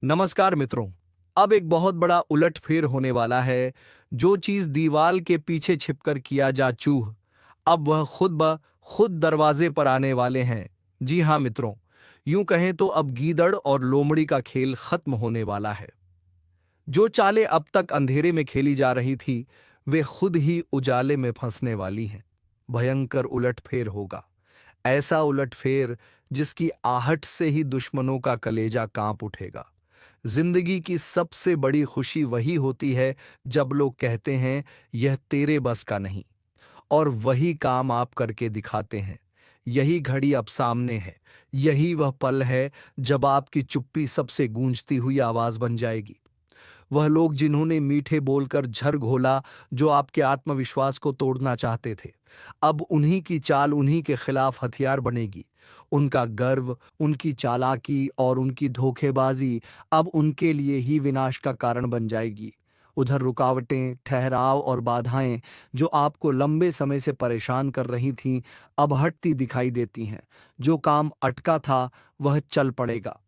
नमस्कार मित्रों। अब एक बहुत बड़ा उलटफेर होने वाला है। जो चीज दीवाल के पीछे छिपकर किया जा चूह, अब वह खुद ब खुद दरवाजे पर आने वाले हैं। जी हाँ मित्रों, यूं कहें तो अब गीदड़ और लोमड़ी का खेल खत्म होने वाला है। जो चालें अब तक अंधेरे में खेली जा रही थी, वे खुद ही उजाले में फंसने वाली हैं। भयंकर उलटफेर होगा, ऐसा उलटफेर जिसकी आहट से ही दुश्मनों का कलेजा कांप उठेगा। जिंदगी की सबसे बड़ी खुशी वही होती है जब लोग कहते हैं यह तेरे बस का नहीं, और वही काम आप करके दिखाते हैं। यही घड़ी अब सामने है। यही वह पल है जब आपकी चुप्पी सबसे गूंजती हुई आवाज बन जाएगी। वह लोग जिन्होंने मीठे बोलकर झर घोला, जो आपके आत्मविश्वास को तोड़ना चाहते थे, अब उन्हीं की चाल उन्हीं के खिलाफ हथियार बनेगी। उनका गर्व, उनकी चालाकी और उनकी धोखेबाजी अब उनके लिए ही विनाश का कारण बन जाएगी। उधर रुकावटें, ठहराव और बाधाएं जो आपको लंबे समय से परेशान कर रही थीं, अब हटती दिखाई देती हैं। जो काम अटका था वह चल पड़ेगा।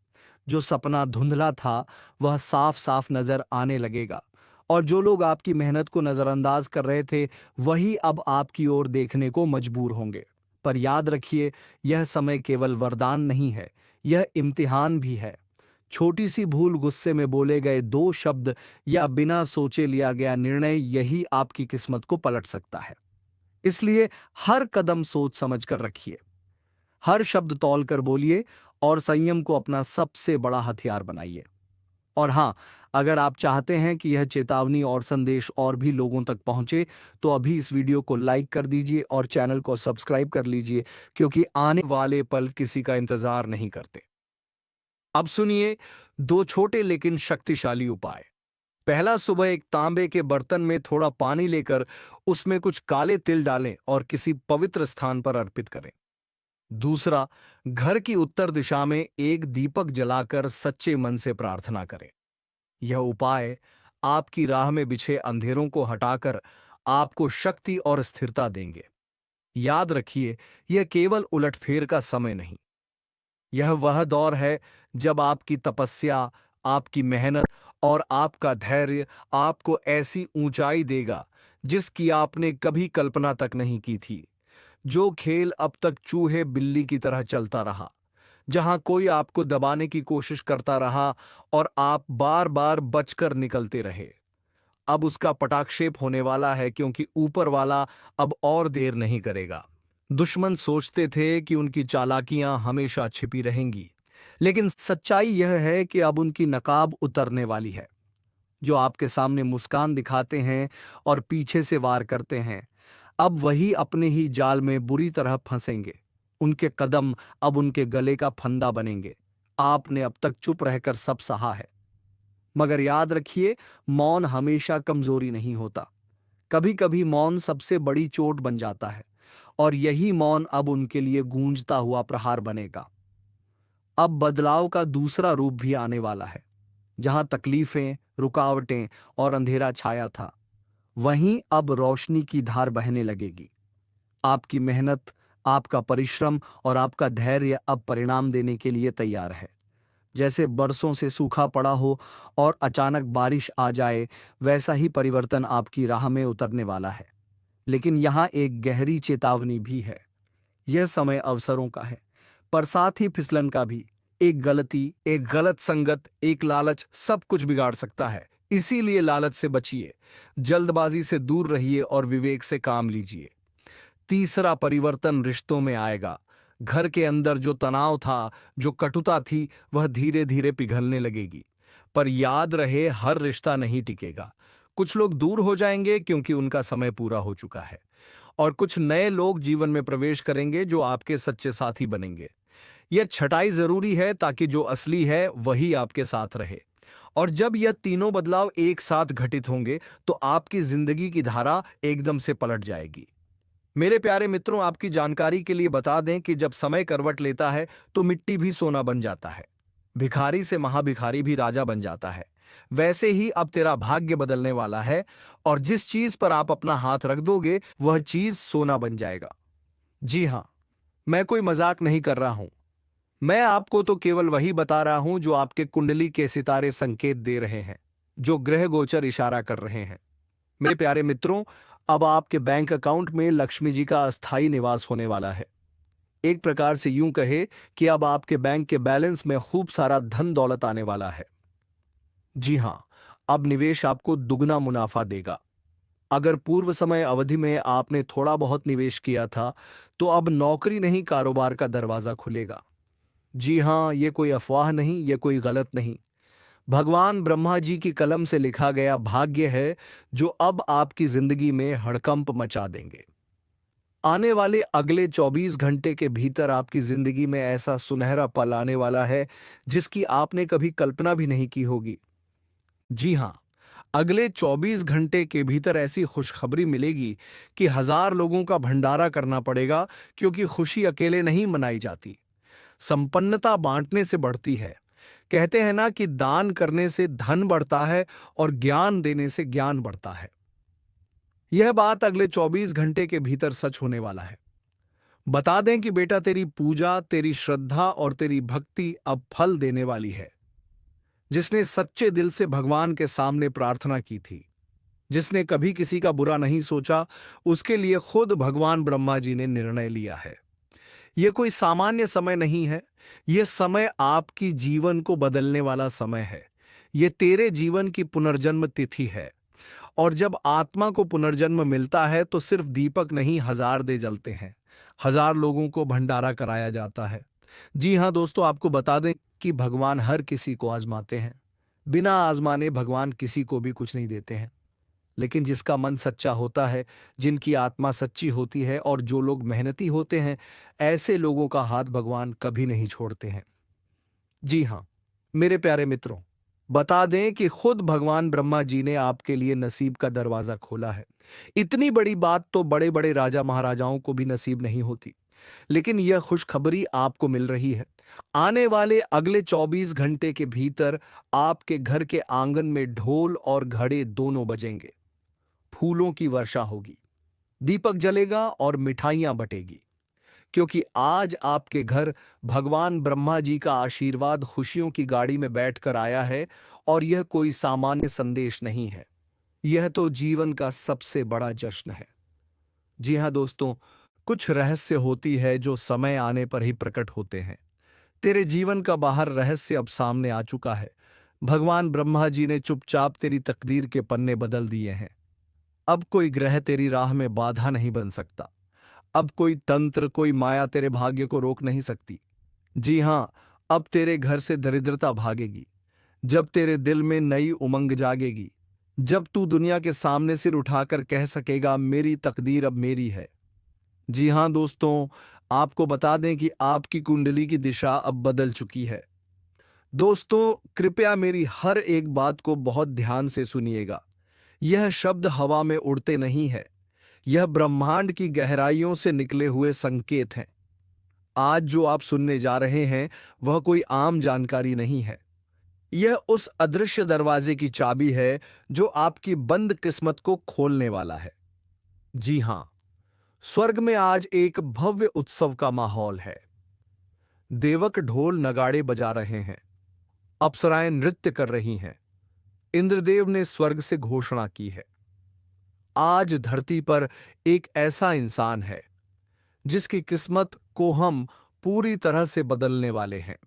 जो सपना धुंधला था वह साफ साफ नजर आने लगेगा। और जो लोग आपकी मेहनत को नजरअंदाज कर रहे थे, वही अब आपकी ओर देखने को मजबूर होंगे। पर याद रखिए, यह समय केवल वरदान नहीं है, यह इम्तिहान भी है। छोटी सी भूल, गुस्से में बोले गए दो शब्द या बिना सोचे लिया गया निर्णय, यही आपकी किस्मत को पलट सकता है। इसलिए हर कदम सोच समझ कर रखिए, हर शब्द तौल कर बोलिए और संयम को अपना सबसे बड़ा हथियार बनाइए। और हाँ, अगर आप चाहते हैं कि यह चेतावनी और संदेश और भी लोगों तक पहुंचे, तो अभी इस वीडियो को लाइक कर दीजिए और चैनल को सब्सक्राइब कर लीजिए, क्योंकि आने वाले पल किसी का इंतजार नहीं करते। अब सुनिए दो छोटे लेकिन शक्तिशाली उपाय। पहला, सुबह एक तांबे के बर्तन में थोड़ा पानी लेकर उसमें कुछ काले तिल डालें और किसी पवित्र स्थान पर अर्पित करें। दूसरा, घर की उत्तर दिशा में एक दीपक जलाकर सच्चे मन से प्रार्थना करें। यह उपाय आपकी राह में बिछे अंधेरों को हटाकर आपको शक्ति और स्थिरता देंगे। याद रखिए, यह केवल उलटफेर का समय नहीं, यह वह दौर है जब आपकी तपस्या, आपकी मेहनत और आपका धैर्य आपको ऐसी ऊंचाई देगा जिसकी आपने कभी कल्पना तक नहीं की थी। जो खेल अब तक चूहे बिल्ली की तरह चलता रहा, जहां कोई आपको दबाने की कोशिश करता रहा और आप बार बार बचकर निकलते रहे, अब उसका पटाक्षेप होने वाला है, क्योंकि ऊपर वाला अब और देर नहीं करेगा। दुश्मन सोचते थे कि उनकी चालाकियां हमेशा छिपी रहेंगी, लेकिन सच्चाई यह है कि अब उनकी नकाब उतरने वाली है। जो आपके सामने मुस्कान दिखाते हैं और पीछे से वार करते हैं, अब वही अपने ही जाल में बुरी तरह फंसेंगे। उनके कदम अब उनके गले का फंदा बनेंगे। आपने अब तक चुप रहकर सब सहा है, मगर याद रखिए, मौन हमेशा कमजोरी नहीं होता। कभी कभी मौन सबसे बड़ी चोट बन जाता है, और यही मौन अब उनके लिए गूंजता हुआ प्रहार बनेगा। अब बदलाव का दूसरा रूप भी आने वाला है। जहां तकलीफें, रुकावटें और अंधेरा छाया था, वहीं अब रोशनी की धार बहने लगेगी। आपकी मेहनत, आपका परिश्रम और आपका धैर्य अब परिणाम देने के लिए तैयार है। जैसे बरसों से सूखा पड़ा हो और अचानक बारिश आ जाए, वैसा ही परिवर्तन आपकी राह में उतरने वाला है। लेकिन यहाँ एक गहरी चेतावनी भी है। यह समय अवसरों का है, पर साथ ही फिसलन का भी। एक गलती, एक गलत संगत, एक लालच सब कुछ बिगाड़ सकता है। इसीलिए लालच से बचिए, जल्दबाजी से दूर रहिए और विवेक से काम लीजिए। तीसरा, परिवर्तन रिश्तों में आएगा। घर के अंदर जो तनाव था, जो कटुता थी, वह धीरे धीरे पिघलने लगेगी। पर याद रहे, हर रिश्ता नहीं टिकेगा। कुछ लोग दूर हो जाएंगे क्योंकि उनका समय पूरा हो चुका है, और कुछ नए लोग जीवन में प्रवेश करेंगे जो आपके सच्चे साथी बनेंगे। यह छटाई जरूरी है ताकि जो असली है वही आपके साथ रहे। और जब यह तीनों बदलाव एक साथ घटित होंगे, तो आपकी जिंदगी की धारा एकदम से पलट जाएगी। मेरे प्यारे मित्रों, आपकी जानकारी के लिए बता दें कि जब समय करवट लेता है तो मिट्टी भी सोना बन जाता है, भिखारी से महाभिखारी भी राजा बन जाता है। वैसे ही अब तेरा भाग्य बदलने वाला है, और जिस चीज पर आप अपना हाथ रख दोगे वह चीज सोना बन जाएगा। जी हां, मैं कोई मजाक नहीं कर रहा हूं। मैं आपको तो केवल वही बता रहा हूं जो आपके कुंडली के सितारे संकेत दे रहे हैं, जो ग्रह गोचर इशारा कर रहे हैं। मेरे प्यारे मित्रों, अब आपके बैंक अकाउंट में लक्ष्मी जी का अस्थायी निवास होने वाला है। एक प्रकार से यूं कहे कि अब आपके बैंक के बैलेंस में खूब सारा धन दौलत आने वाला है। जी हां, अब निवेश आपको दुगना मुनाफा देगा। अगर पूर्व समय अवधि में आपने थोड़ा बहुत निवेश किया था, तो अब नौकरी नहीं, कारोबार का दरवाजा खुलेगा। जी हां, ये कोई अफवाह नहीं, ये कोई गलत नहीं। भगवान ब्रह्मा जी की कलम से लिखा गया भाग्य है, जो अब आपकी जिंदगी में हड़कंप मचा देंगे। आने वाले अगले 24 घंटे के भीतर आपकी जिंदगी में ऐसा सुनहरा पल आने वाला है, जिसकी आपने कभी कल्पना भी नहीं की होगी। जी हां, अगले 24 घंटे के भीतर ऐसी खुशखबरी मिलेगी कि 1000 लोगों का भंडारा करना पड़ेगा, क्योंकि खुशी अकेले नहीं मनाई जाती, संपन्नता बांटने से बढ़ती है। कहते हैं ना कि दान करने से धन बढ़ता है और ज्ञान देने से ज्ञान बढ़ता है। यह बात अगले 24 घंटे के भीतर सच होने वाला है। बता दें कि बेटा, तेरी पूजा, तेरी श्रद्धा और तेरी भक्ति अब फल देने वाली है। जिसने सच्चे दिल से भगवान के सामने प्रार्थना की थी, जिसने कभी किसी का बुरा नहीं सोचा, उसके लिए खुद भगवान ब्रह्मा जी ने निर्णय लिया है। यह कोई सामान्य समय नहीं है, यह समय आपकी जीवन को बदलने वाला समय है। यह तेरे जीवन की पुनर्जन्म तिथि है। और जब आत्मा को पुनर्जन्म मिलता है, तो सिर्फ दीपक नहीं, 1000 दे जलते हैं, 1000 लोगों को भंडारा कराया जाता है। जी हां दोस्तों, आपको बता दें कि भगवान हर किसी को आजमाते हैं। बिना आजमाने भगवान किसी को भी कुछ नहीं देते हैं। लेकिन जिसका मन सच्चा होता है, जिनकी आत्मा सच्ची होती है और जो लोग मेहनती होते हैं, ऐसे लोगों का हाथ भगवान कभी नहीं छोड़ते हैं। जी हां, मेरे प्यारे मित्रों, बता दें कि खुद भगवान ब्रह्मा जी ने आपके लिए नसीब का दरवाजा खोला है। इतनी बड़ी बात तो बड़े बड़े राजा महाराजाओं को भी नसीब नहीं होती, लेकिन यह खुशखबरी आपको मिल रही है। आने वाले अगले 24 घंटे के भीतर आपके घर के आंगन में ढोल और घड़े दोनों बजेंगे, फूलों की वर्षा होगी, दीपक जलेगा और मिठाइयां बटेगी, क्योंकि आज आपके घर भगवान ब्रह्मा जी का आशीर्वाद खुशियों की गाड़ी में बैठकर आया है। और यह कोई सामान्य संदेश नहीं है, यह तो जीवन का सबसे बड़ा जश्न है। जी हां दोस्तों, कुछ रहस्य होती है जो समय आने पर ही प्रकट होते हैं। तेरे जीवन का बाहर रहस्य अब सामने आ चुका है। भगवान ब्रह्मा जी ने चुपचाप तेरी तकदीर के पन्ने बदल दिए हैं। अब कोई ग्रह तेरी राह में बाधा नहीं बन सकता। अब कोई तंत्र, कोई माया तेरे भाग्य को रोक नहीं सकती। जी हां, अब तेरे घर से दरिद्रता भागेगी, जब तेरे दिल में नई उमंग जागेगी, जब तू दुनिया के सामने सिर उठाकर कह सकेगा, मेरी तकदीर अब मेरी है। जी हां दोस्तों, आपको बता दें कि आपकी कुंडली की दिशा अब बदल चुकी है। दोस्तों, कृपया मेरी हर एक बात को बहुत ध्यान से सुनिएगा। यह शब्द हवा में उड़ते नहीं है, यह ब्रह्मांड की गहराइयों से निकले हुए संकेत हैं। आज जो आप सुनने जा रहे हैं, वह कोई आम जानकारी नहीं है। यह उस अदृश्य दरवाजे की चाबी है जो आपकी बंद किस्मत को खोलने वाला है। जी हां, स्वर्ग में आज एक भव्य उत्सव का माहौल है। देवक ढोल नगाड़े बजा रहे हैं, अप्सराएं नृत्य कर रही हैं। इंद्रदेव ने स्वर्ग से घोषणा की है, आज धरती पर एक ऐसा इंसान है जिसकी किस्मत को हम पूरी तरह से बदलने वाले हैं।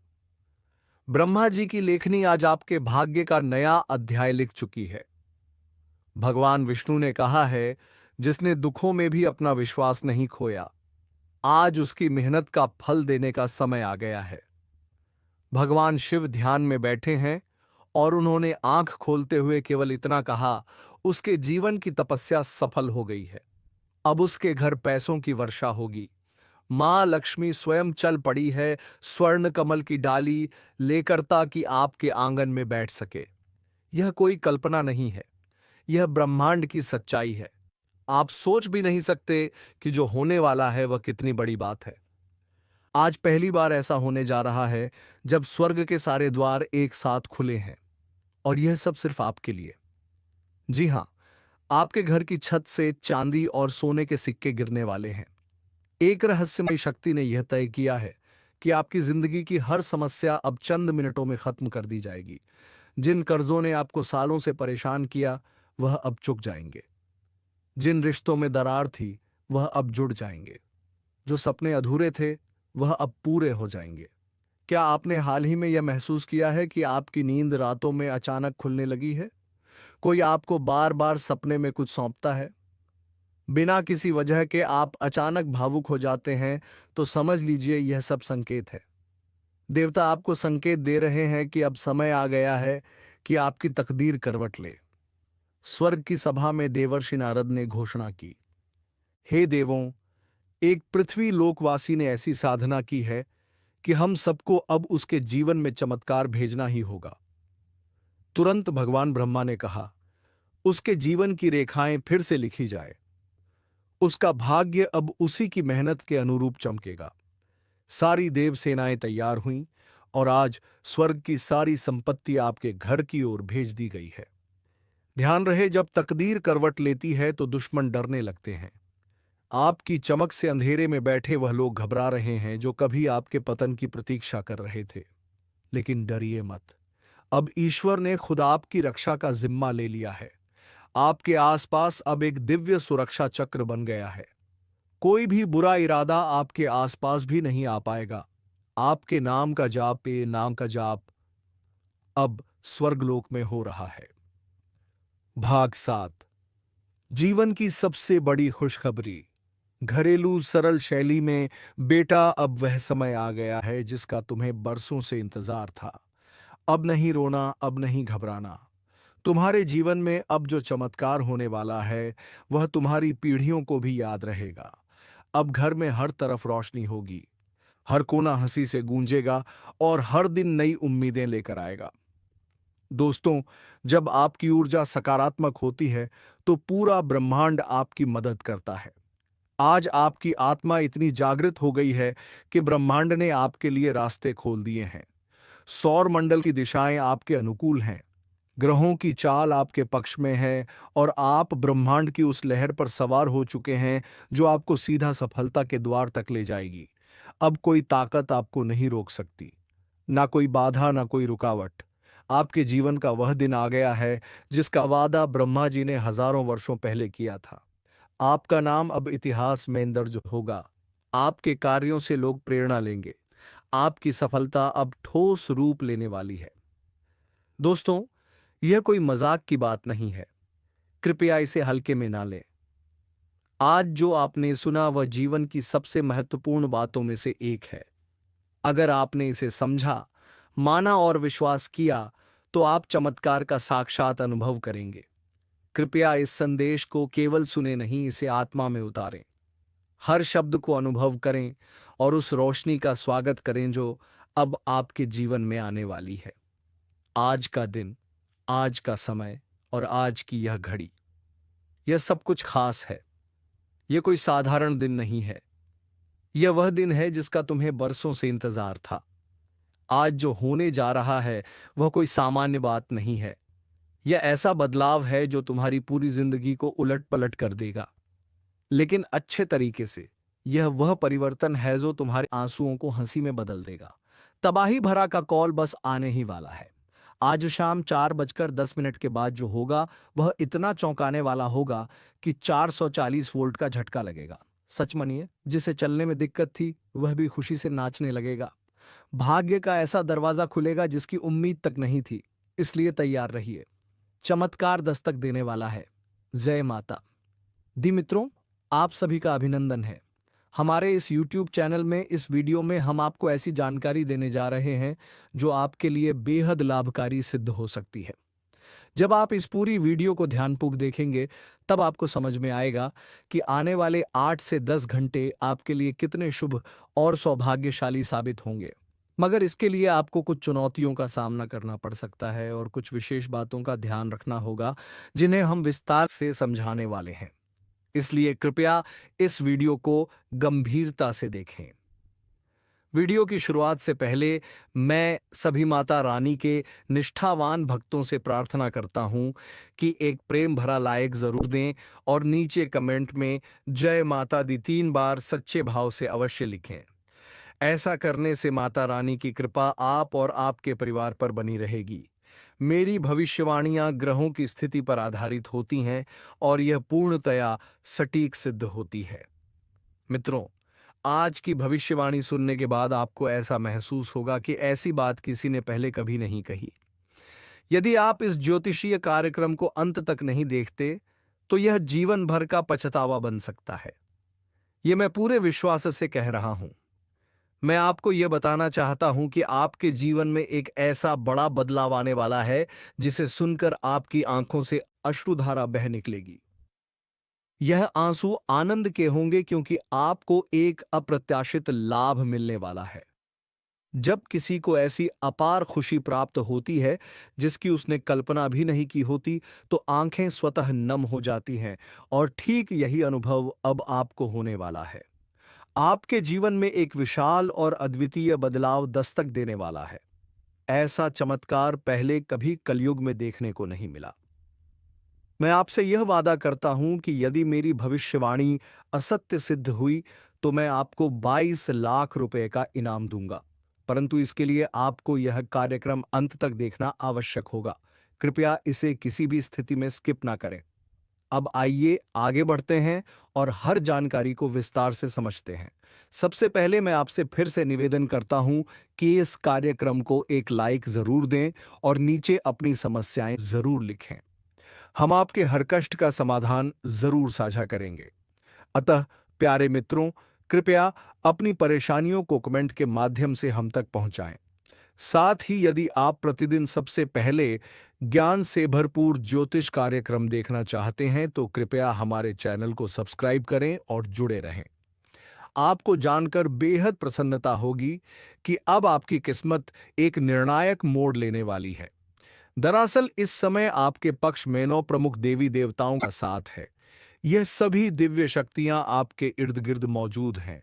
ब्रह्मा जी की लेखनी आज आपके भाग्य का नया अध्याय लिख चुकी है। भगवान विष्णु ने कहा है, जिसने दुखों में भी अपना विश्वास नहीं खोया, आज उसकी मेहनत का फल देने का समय आ गया है। भगवान शिव ध्यान में बैठे हैं और उन्होंने आंख खोलते हुए केवल इतना कहा, उसके जीवन की तपस्या सफल हो गई है। अब उसके घर पैसों की वर्षा होगी। मां लक्ष्मी स्वयं चल पड़ी है, स्वर्ण कमल की डाली लेकर, ताकि आपके आंगन में बैठ सके। यह कोई कल्पना नहीं है, यह ब्रह्मांड की सच्चाई है। आप सोच भी नहीं सकते कि जो होने वाला है वह कितनी बड़ी बात है। आज पहली बार ऐसा होने जा रहा है जब स्वर्ग के सारे द्वार एक साथ खुले हैं, और यह सब सिर्फ आपके लिए। जी हां, आपके घर की छत से चांदी और सोने के सिक्के गिरने वाले हैं। एक रहस्यमयी शक्ति ने यह तय किया है कि आपकी जिंदगी की हर समस्या अब चंद मिनटों में खत्म कर दी जाएगी। जिन कर्जों ने आपको सालों से परेशान किया, वह अब चुक जाएंगे। जिन रिश्तों में दरार थी, वह अब जुड़ जाएंगे। जो सपने अधूरे थे, वह अब पूरे हो जाएंगे। क्या आपने हाल ही में यह महसूस किया है कि आपकी नींद रातों में अचानक खुलने लगी है? कोई आपको बार बार सपने में कुछ सौंपता है, बिना किसी वजह के आप अचानक भावुक हो जाते हैं, तो समझ लीजिए यह सब संकेत है। देवता आपको संकेत दे रहे हैं कि अब समय आ गया है कि आपकी तकदीर करवट ले। स्वर्ग की सभा में देवर्षि नारद ने घोषणा की, हे देवों, एक पृथ्वी लोकवासी ने ऐसी साधना की है कि हम सबको अब उसके जीवन में चमत्कार भेजना ही होगा। तुरंत भगवान ब्रह्मा ने कहा, उसके जीवन की रेखाएं फिर से लिखी जाए। उसका भाग्य अब उसी की मेहनत के अनुरूप चमकेगा। सारी देव सेनाएं तैयार हुईं और आज स्वर्ग की सारी संपत्ति आपके घर की ओर भेज दी गई है। ध्यान रहे, जब तकदीर करवट लेती है तो दुश्मन डरने लगते हैं। आपकी चमक से अंधेरे में बैठे वह लोग घबरा रहे हैं जो कभी आपके पतन की प्रतीक्षा कर रहे थे। लेकिन डरिए मत, अब ईश्वर ने खुद आपकी रक्षा का जिम्मा ले लिया है। आपके आसपास अब एक दिव्य सुरक्षा चक्र बन गया है। कोई भी बुरा इरादा आपके आसपास भी नहीं आ पाएगा। आपके नाम का जाप, ये नाम का जाप अब स्वर्गलोक में हो रहा है। भाग 7, जीवन की सबसे बड़ी खुशखबरी। घरेलू सरल शैली में, बेटा, अब वह समय आ गया है जिसका तुम्हें बरसों से इंतजार था। अब नहीं रोना, अब नहीं घबराना। तुम्हारे जीवन में अब जो चमत्कार होने वाला है, वह तुम्हारी पीढ़ियों को भी याद रहेगा। अब घर में हर तरफ रोशनी होगी, हर कोना हंसी से गूंजेगा और हर दिन नई उम्मीदें लेकर आएगा। दोस्तों, जब आपकी ऊर्जा सकारात्मक होती है तो पूरा ब्रह्मांड आपकी मदद करता है। आज आपकी आत्मा इतनी जागृत हो गई है कि ब्रह्मांड ने आपके लिए रास्ते खोल दिए हैं। सौर मंडल की दिशाएं आपके अनुकूल हैं, ग्रहों की चाल आपके पक्ष में है और आप ब्रह्मांड की उस लहर पर सवार हो चुके हैं जो आपको सीधा सफलता के द्वार तक ले जाएगी। अब कोई ताकत आपको नहीं रोक सकती, ना कोई बाधा, ना कोई रुकावट। आपके जीवन का वह दिन आ गया है जिसका वादा ब्रह्मा जी ने हजारों वर्षों पहले किया था। आपका नाम अब इतिहास में दर्ज होगा। आपके कार्यों से लोग प्रेरणा लेंगे। आपकी सफलता अब ठोस रूप लेने वाली है। दोस्तों, यह कोई मजाक की बात नहीं है। कृपया इसे हल्के में ना लें। आज जो आपने सुना वह जीवन की सबसे महत्वपूर्ण बातों में से एक है। अगर आपने इसे समझा, माना और विश्वास किया, तो आप चमत्कार का साक्षात अनुभव करेंगे। कृपया इस संदेश को केवल सुने नहीं, इसे आत्मा में उतारें। हर शब्द को अनुभव करें और उस रोशनी का स्वागत करें जो अब आपके जीवन में आने वाली है। आज का दिन, आज का समय और आज की यह घड़ी, यह सब कुछ खास है। यह कोई साधारण दिन नहीं है। यह वह दिन है जिसका तुम्हें बरसों से इंतजार था। आज जो होने जा रहा है वह कोई सामान्य बात नहीं है। यह ऐसा बदलाव है जो तुम्हारी पूरी जिंदगी को उलट पलट कर देगा, लेकिन अच्छे तरीके से। यह वह परिवर्तन है जो तुम्हारे आंसुओं को हंसी में बदल देगा। तबाही भरा का कॉल बस आने ही वाला है। आज शाम 4:10 के बाद जो होगा वह इतना चौंकाने वाला होगा कि 440 वोल्ट का झटका लगेगा। सच मानिए, जिसे चलने में दिक्कत थी वह भी खुशी से नाचने लगेगा। भाग्य का ऐसा दरवाजा खुलेगा जिसकी उम्मीद तक नहीं थी। इसलिए तैयार रहिए, चमत्कार दस्तक देने वाला है। जय माता दी। मित्रों, आप सभी का अभिनंदन है। हमारे इस YouTube चैनल में, इस वीडियो में हम आपको ऐसी जानकारी देने जा रहे हैं जो आपके लिए बेहद लाभकारी सिद्ध हो सकती है। जब आप इस पूरी वीडियो को ध्यानपूर्वक देखेंगे तब आपको समझ में आएगा कि आने वाले 8 से 10 घंटे आपके लिए कितने शुभ और सौभाग्यशाली साबित होंगे। मगर इसके लिए आपको कुछ चुनौतियों का सामना करना पड़ सकता है और कुछ विशेष बातों का ध्यान रखना होगा जिन्हें हम विस्तार से समझाने वाले हैं। इसलिए कृपया इस वीडियो को गंभीरता से देखें। वीडियो की शुरुआत से पहले मैं सभी माता रानी के निष्ठावान भक्तों से प्रार्थना करता हूं कि एक प्रेम भरा लाइक जरूर दें और नीचे कमेंट में जय माता दी 3 बार सच्चे भाव से अवश्य लिखें। ऐसा करने से माता रानी की कृपा आप और आपके परिवार पर बनी रहेगी। मेरी भविष्यवाणियां ग्रहों की स्थिति पर आधारित होती हैं और यह पूर्णतया सटीक सिद्ध होती है। मित्रों, आज की भविष्यवाणी सुनने के बाद आपको ऐसा महसूस होगा कि ऐसी बात किसी ने पहले कभी नहीं कही। यदि आप इस ज्योतिषीय कार्यक्रम को अंत तक नहीं देखते, तो यह जीवन भर का पछतावा बन सकता है। यह मैं पूरे विश्वास से कह रहा हूं। मैं आपको यह बताना चाहता हूं कि आपके जीवन में एक ऐसा बड़ा बदलाव आने वाला है, जिसे सुनकर आपकी आंखों से अश्रुधारा बह निकलेगी। यह आंसू आनंद के होंगे, क्योंकि आपको एक अप्रत्याशित लाभ मिलने वाला है। जब किसी को ऐसी अपार खुशी प्राप्त होती है जिसकी उसने कल्पना भी नहीं की होती, तो आंखें स्वतः नम हो जाती हैं, और ठीक यही अनुभव अब आपको होने वाला है। आपके जीवन में एक विशाल और अद्वितीय बदलाव दस्तक देने वाला है। ऐसा चमत्कार पहले कभी कलयुग में देखने को नहीं मिला। मैं आपसे यह वादा करता हूं कि यदि मेरी भविष्यवाणी असत्य सिद्ध हुई, तो मैं आपको 22 लाख रुपए का इनाम दूंगा। परंतु इसके लिए आपको यह कार्यक्रम अंत तक देखना आवश्यक होगा। कृपया इसे किसी भी स्थिति में स्किप ना करें। अब आइए आगे बढ़ते हैं और हर जानकारी को विस्तार से समझते हैं। सबसे पहले मैं आपसे फिर से निवेदन करता हूं कि इस कार्यक्रम को एक लाइक जरूर दें और नीचे अपनी समस्याएं जरूर लिखें। हम आपके हर कष्ट का समाधान जरूर साझा करेंगे। अतः प्यारे मित्रों, कृपया अपनी परेशानियों को कमेंट के माध्यम से हम तक पहुंचाएं। साथ ही यदि आप प्रतिदिन सबसे पहले ज्ञान से भरपूर ज्योतिष कार्यक्रम देखना चाहते हैं, तो कृपया हमारे चैनल को सब्सक्राइब करें और जुड़े रहें। आपको जानकर बेहद प्रसन्नता होगी कि अब आपकी किस्मत एक निर्णायक मोड़ लेने वाली है। दरअसल इस समय आपके पक्ष में 9 प्रमुख देवी देवताओं का साथ है। यह सभी दिव्य शक्तियां आपके इर्द गिर्द मौजूद हैं,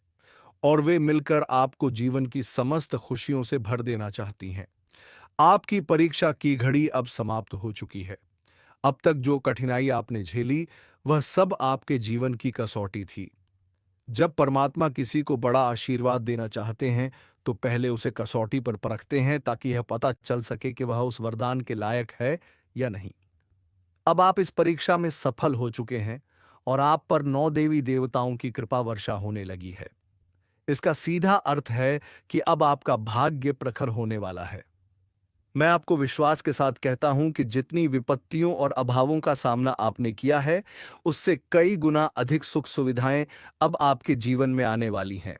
और वे मिलकर आपको जीवन की समस्त खुशियों से भर देना चाहती हैं। आपकी परीक्षा की घड़ी अब समाप्त हो चुकी है। अब तक जो कठिनाई आपने झेली, वह सब आपके जीवन की कसौटी थी। जब परमात्मा किसी को बड़ा आशीर्वाद देना चाहते हैं, तो पहले उसे कसौटी पर परखते हैं, ताकि यह पता चल सके कि वह उस वरदान के लायक है या नहीं। अब आप इस परीक्षा में सफल हो चुके हैं और आप पर 9 देवी देवताओं की कृपा वर्षा होने लगी है। इसका सीधा अर्थ है कि अब आपका भाग्य प्रखर होने वाला है। मैं आपको विश्वास के साथ कहता हूं कि जितनी विपत्तियों और अभावों का सामना आपने किया है, उससे कई गुना अधिक सुख सुविधाएं अब आपके जीवन में आने वाली हैं।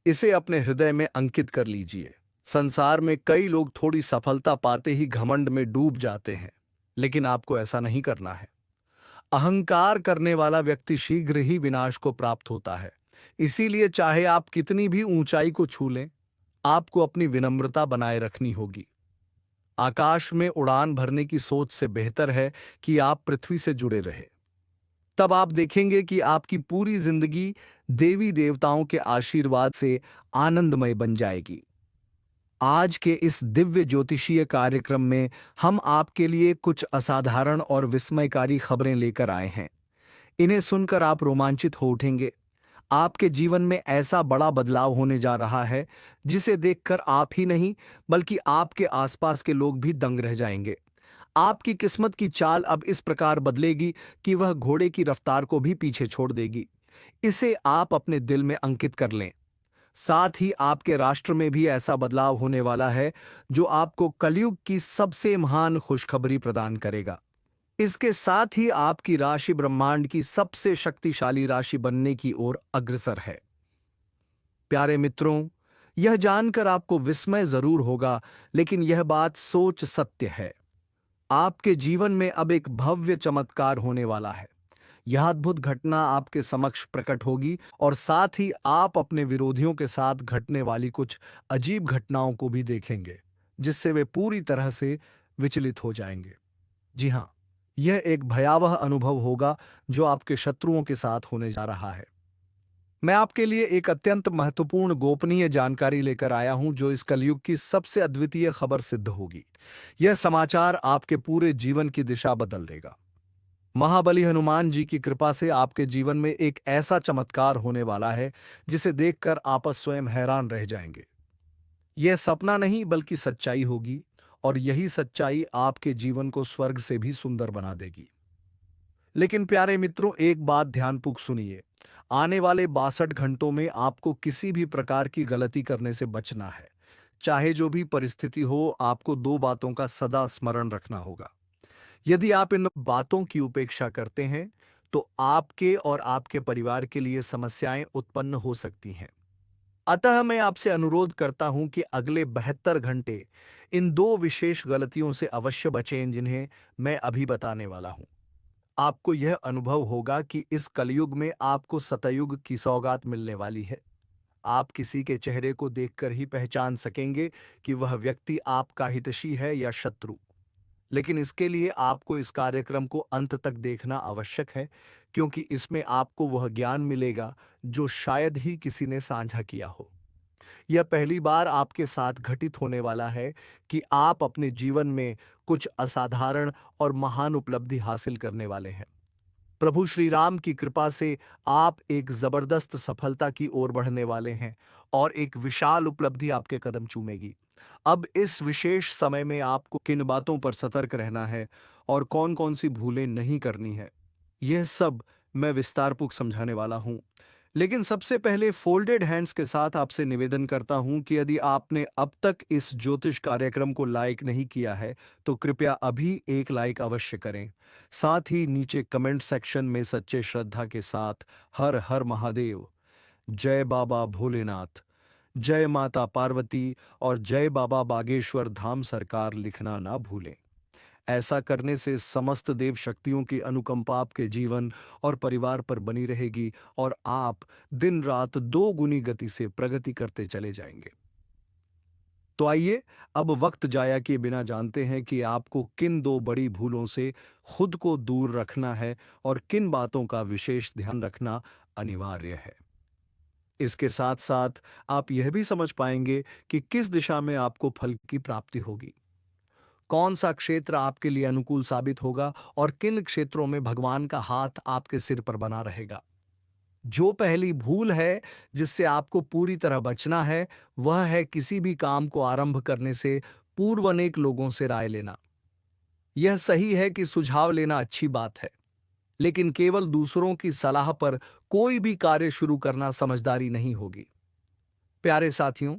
इसे अपने हृदय में अंकित कर लीजिए। संसार में कई लोग थोड़ी सफलता पाते ही घमंड में डूब जाते हैं, लेकिन आपको ऐसा नहीं करना है। अहंकार करने वाला व्यक्ति शीघ्र ही विनाश को प्राप्त होता है। इसीलिए चाहे आप कितनी भी ऊंचाई को छू लें, आपको अपनी विनम्रता बनाए रखनी होगी। आकाश में उड़ान भरने की सोच से बेहतर है कि आप पृथ्वी से जुड़े रहे। तब आप देखेंगे कि आपकी पूरी जिंदगी देवी देवताओं के आशीर्वाद से आनंदमय बन जाएगी। आज के इस दिव्य ज्योतिषीय कार्यक्रम में हम आपके लिए कुछ असाधारण और विस्मयकारी खबरें लेकर आए हैं। इन्हें सुनकर आप रोमांचित हो उठेंगे। आपके जीवन में ऐसा बड़ा बदलाव होने जा रहा है, जिसे देखकर आप ही नहीं, बल्कि आपके आसपास के लोग भी दंग रह जाएंगे। आपकी किस्मत की चाल अब इस प्रकार बदलेगी कि वह घोड़े की रफ्तार को भी पीछे छोड़ देगी। इसे आप अपने दिल में अंकित कर लें। साथ ही आपके राष्ट्र में भी ऐसा बदलाव होने वाला है, जो आपको कलयुग की सबसे महान खुशखबरी प्रदान करेगा। इसके साथ ही आपकी राशि ब्रह्मांड की सबसे शक्तिशाली राशि बनने की ओर अग्रसर है। प्यारे मित्रों, यह जानकर आपको विस्मय जरूर होगा, लेकिन यह बात सोच सत्य है। आपके जीवन में अब एक भव्य चमत्कार होने वाला है। यह अद्भुत घटना आपके समक्ष प्रकट होगी, और साथ ही आप अपने विरोधियों के साथ घटने वाली कुछ अजीब घटनाओं को भी देखेंगे, जिससे वे पूरी तरह से विचलित हो जाएंगे। जी हां, यह एक भयावह अनुभव होगा जो आपके शत्रुओं के साथ होने जा रहा है। मैं आपके लिए एक अत्यंत महत्वपूर्ण गोपनीय जानकारी लेकर आया हूं, जो इस कलयुग की सबसे अद्वितीय खबर सिद्ध होगी। यह समाचार आपके पूरे जीवन की दिशा बदल देगा। महाबली हनुमान जी की कृपा से आपके जीवन में एक ऐसा चमत्कार होने वाला है जिसे देखकर आप स्वयं हैरान रह जाएंगे। यह सपना नहीं बल्कि सच्चाई होगी, और यही सच्चाई आपके जीवन को स्वर्ग से भी सुंदर बना देगी। लेकिन प्यारे मित्रों, एक बात ध्यानपूर्वक सुनिए। आने वाले 62 घंटों में आपको किसी भी प्रकार की गलती करने से बचना है। चाहे जो भी परिस्थिति हो, आपको दो बातों का सदा स्मरण रखना होगा। यदि आप इन बातों की उपेक्षा करते हैं, तो आपके और आपके परिवार के लिए समस्याएं उत्पन्न हो सकती हैं। अतः मैं आपसे अनुरोध करता हूं कि अगले 72 घंटे इन दो विशेष गलतियों से अवश्य बचें जिन्हें मैं अभी बताने वाला हूं। आपको यह अनुभव होगा कि इस कलयुग में आपको सतयुग की सौगात मिलने वाली है। आप किसी के चेहरे को देखकर ही पहचान सकेंगे कि वह व्यक्ति आपका हितैषी है या शत्रु। लेकिन इसके लिए आपको इस कार्यक्रम को अंत तक देखना आवश्यक है, क्योंकि इसमें आपको वह ज्ञान मिलेगा जो शायद ही किसी ने साझा किया हो। यह पहली बार आपके साथ घटित होने वाला है कि आप अपने जीवन में कुछ असाधारण और महान उपलब्धि हासिल करने वाले हैं। प्रभु श्री राम की कृपा से आप एक जबरदस्त सफलता की ओर बढ़ने वाले हैं, और एक विशाल उपलब्धि आपके कदम चूमेगी। अब इस विशेष समय में आपको किन बातों पर सतर्क रहना है और कौन कौन सी भूलें नहीं करनी है, यह सब मैं विस्तारपूर्वक समझाने वाला हूं। लेकिन सबसे पहले फोल्डेड हैंड्स के साथ आपसे निवेदन करता हूं कि यदि आपने अब तक इस ज्योतिष कार्यक्रम को लाइक नहीं किया है, तो कृपया अभी एक लाइक अवश्य करें। साथ ही नीचे कमेंट सेक्शन में सच्चे श्रद्धा के साथ हर हर महादेव, जय बाबा भोलेनाथ, जय माता पार्वती और जय बाबा बागेश्वर धाम सरकार लिखना ना भूलें। ऐसा करने से समस्त देव शक्तियों की अनुकंपा आपके जीवन और परिवार पर बनी रहेगी, और आप दिन रात दो गुनी गति से प्रगति करते चले जाएंगे। तो आइए अब वक्त जाया किए बिना जानते हैं कि आपको किन दो बड़ी भूलों से खुद को दूर रखना है और किन बातों का विशेष ध्यान रखना अनिवार्य है। इसके साथ साथ आप यह भी समझ पाएंगे कि किस दिशा में आपको फल की प्राप्ति होगी, कौन सा क्षेत्र आपके लिए अनुकूल साबित होगा और किन क्षेत्रों में भगवान का हाथ आपके सिर पर बना रहेगा। जो पहली भूल है जिससे आपको पूरी तरह बचना है, वह है किसी भी काम को आरंभ करने से पूर्व अनेक लोगों से राय लेना। यह सही है कि सुझाव लेना अच्छी बात है, लेकिन केवल दूसरों की सलाह पर कोई भी कार्य शुरू करना समझदारी नहीं होगी। प्यारे साथियों,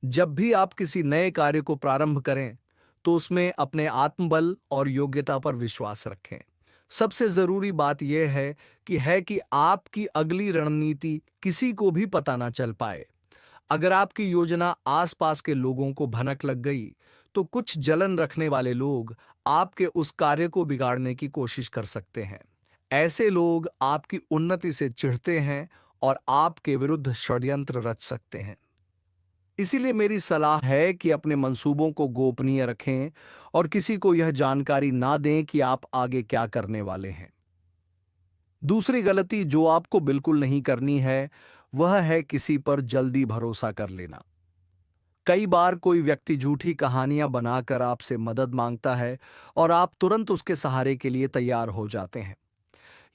जब भी आप किसी नए कार्य को प्रारंभ करें, तो उसमें अपने आत्मबल और योग्यता पर विश्वास रखें। सबसे जरूरी बात यह है कि आपकी अगली रणनीति किसी को भी पता ना चल पाए। अगर आपकी योजना आसपास के लोगों को भनक लग गई, तो कुछ जलन रखने वाले लोग आपके उस कार्य को बिगाड़ने की कोशिश कर सकते हैं। ऐसे लोग आपकी उन्नति से चिढ़ते हैं और आपके विरुद्ध षड्यंत्र रच सकते हैं। इसीलिए मेरी सलाह है कि अपने मंसूबों को गोपनीय रखें और किसी को यह जानकारी ना दें कि आप आगे क्या करने वाले हैं। दूसरी गलती जो आपको बिल्कुल नहीं करनी है, वह है किसी पर जल्दी भरोसा कर लेना। कई बार कोई व्यक्ति झूठी कहानियां बनाकर आपसे मदद मांगता है और आप तुरंत उसके सहारे के लिए तैयार हो जाते हैं।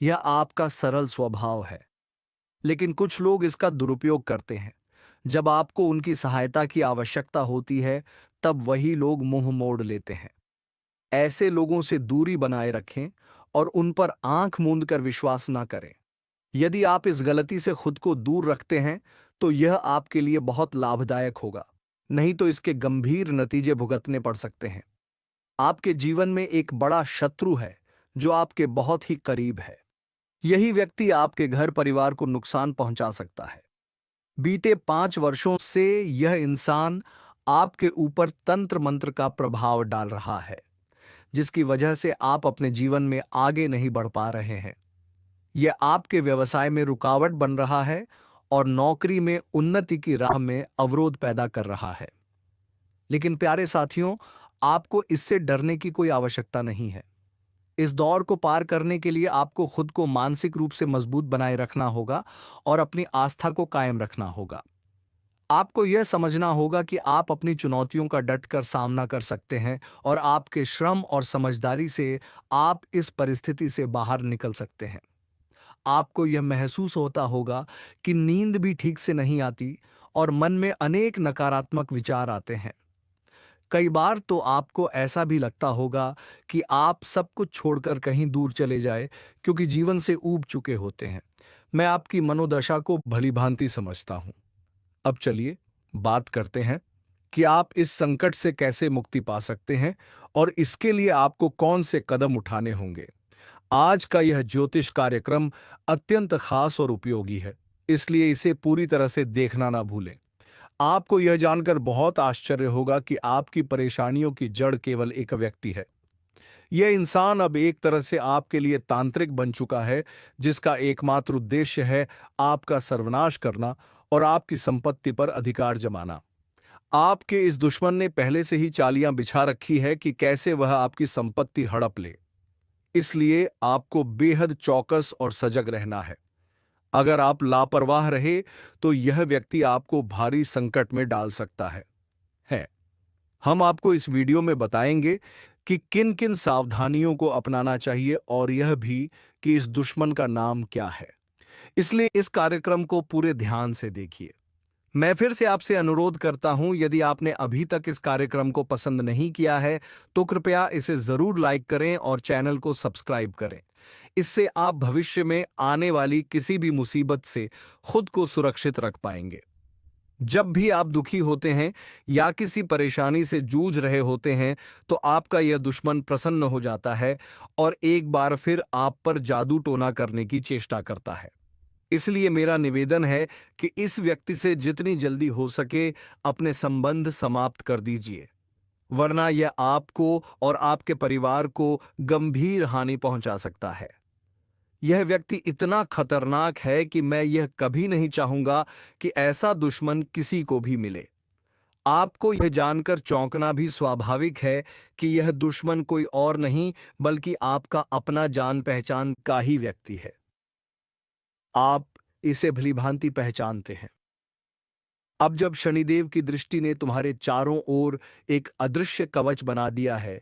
यह आपका सरल स्वभाव है, लेकिन कुछ लोग इसका दुरुपयोग करते हैं। जब आपको उनकी सहायता की आवश्यकता होती है, तब वही लोग मुंह मोड़ लेते हैं। ऐसे लोगों से दूरी बनाए रखें और उन पर आंख मूंद कर विश्वास ना करें। यदि आप इस गलती से खुद को दूर रखते हैं, तो यह आपके लिए बहुत लाभदायक होगा। नहीं तो इसके गंभीर नतीजे भुगतने पड़ सकते हैं। आपके जीवन में एक बड़ा शत्रु है जो आपके बहुत ही करीब है। यही व्यक्ति आपके घर परिवार को नुकसान पहुंचा सकता है। बीते 5 वर्षों से यह इंसान आपके ऊपर तंत्र मंत्र का प्रभाव डाल रहा है, जिसकी वजह से आप अपने जीवन में आगे नहीं बढ़ पा रहे हैं। यह आपके व्यवसाय में रुकावट बन रहा है और नौकरी में उन्नति की राह में अवरोध पैदा कर रहा है। लेकिन प्यारे साथियों, आपको इससे डरने की कोई आवश्यकता नहीं है। इस दौर को पार करने के लिए आपको खुद को मानसिक रूप से मजबूत बनाए रखना होगा और अपनी आस्था को कायम रखना होगा। आपको यह समझना होगा कि आप अपनी चुनौतियों का डटकर सामना कर सकते हैं और आपके श्रम और समझदारी से आप इस परिस्थिति से बाहर निकल सकते हैं। आपको यह महसूस होता होगा कि नींद भी ठीक से नहीं आती और मन में अनेक नकारात्मक विचार आते हैं। कई बार तो आपको ऐसा भी लगता होगा कि आप सब कुछ छोड़कर कहीं दूर चले जाए क्योंकि जीवन से ऊब चुके होते हैं। मैं आपकी मनोदशा को भलीभांति समझता हूँ। अब चलिए बात करते हैं कि आप इस संकट से कैसे मुक्ति पा सकते हैं और इसके लिए आपको कौन से कदम उठाने होंगे। आज का यह ज्योतिष कार्यक्रम अत्यंत खास और उपयोगी है, इसलिए इसे पूरी तरह से देखना ना भूलें। आपको यह जानकर बहुत आश्चर्य होगा कि आपकी परेशानियों की जड़ केवल एक व्यक्ति है। यह इंसान अब एक तरह से आपके लिए तांत्रिक बन चुका है, जिसका एकमात्र उद्देश्य है आपका सर्वनाश करना और आपकी संपत्ति पर अधिकार जमाना। आपके इस दुश्मन ने पहले से ही चालियां बिछा रखी है कि कैसे वह आपकी संपत्ति हड़प ले। इसलिए आपको बेहद चौकस और सजग रहना है। अगर आप लापरवाह रहे तो यह व्यक्ति आपको भारी संकट में डाल सकता है। हम आपको इस वीडियो में बताएंगे कि किन किन सावधानियों को अपनाना चाहिए और यह भी कि इस दुश्मन का नाम क्या है। इसलिए इस कार्यक्रम को पूरे ध्यान से देखिए। मैं फिर से आपसे अनुरोध करता हूं, यदि आपने अभी तक इस कार्यक्रम को पसंद नहीं किया है तो कृपया इसे जरूर लाइक करें और चैनल को सब्सक्राइब करें। इससे आप भविष्य में आने वाली किसी भी मुसीबत से खुद को सुरक्षित रख पाएंगे। जब भी आप दुखी होते हैं या किसी परेशानी से जूझ रहे होते हैं तो आपका यह दुश्मन प्रसन्न हो जाता है और एक बार फिर आप पर जादू टोना करने की चेष्टा करता है। इसलिए मेरा निवेदन है कि इस व्यक्ति से जितनी जल्दी हो सके अपने संबंध समाप्त कर दीजिए, वरना यह आपको और आपके परिवार को गंभीर हानि पहुंचा सकता है। यह व्यक्ति इतना खतरनाक है कि मैं यह कभी नहीं चाहूंगा कि ऐसा दुश्मन किसी को भी मिले। आपको यह जानकर चौंकना भी स्वाभाविक है कि यह दुश्मन कोई और नहीं बल्कि आपका अपना जान पहचान का ही व्यक्ति है। आप इसे भलीभांति पहचानते हैं। अब जब शनिदेव की दृष्टि ने तुम्हारे चारों ओर एक अदृश्य कवच बना दिया है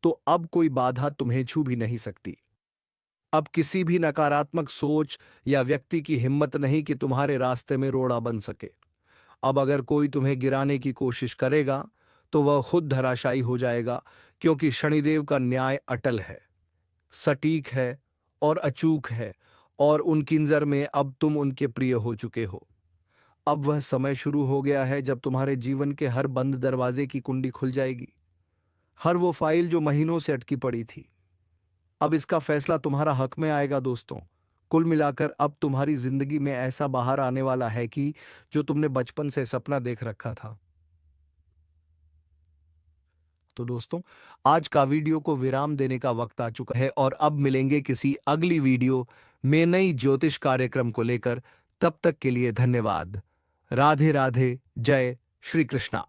तो अब कोई बाधा तुम्हें छू भी नहीं सकती। अब किसी भी नकारात्मक सोच या व्यक्ति की हिम्मत नहीं कि तुम्हारे रास्ते में रोड़ा बन सके। अब अगर कोई तुम्हें गिराने की कोशिश करेगा तो वह खुद धराशायी हो जाएगा, क्योंकि शनिदेव का न्याय अटल है, सटीक है और अचूक है और उनकी नज़र में अब तुम उनके प्रिय हो चुके हो। अब वह समय शुरू हो गया है जब तुम्हारे जीवन के हर बंद दरवाजे की कुंडी खुल जाएगी, हर वो फाइल जो महीनों से अटकी पड़ी थी। अब इसका फैसला तुम्हारा हक में आएगा दोस्तों। कुल मिलाकर अब तुम्हारी जिंदगी में ऐसा बाहर आने वाला है कि जो तुमने बचपन से सपना देख रखा था। तो दोस्तों, आज का वीडियो को विराम देने का वक्त आ चुका है और अब मिलेंगे किसी अगली वीडियो में नई ज्योतिष कार्यक्रम को लेकर। तब तक के लिए धन्यवाद। राधे राधे। जय श्री कृष्णा।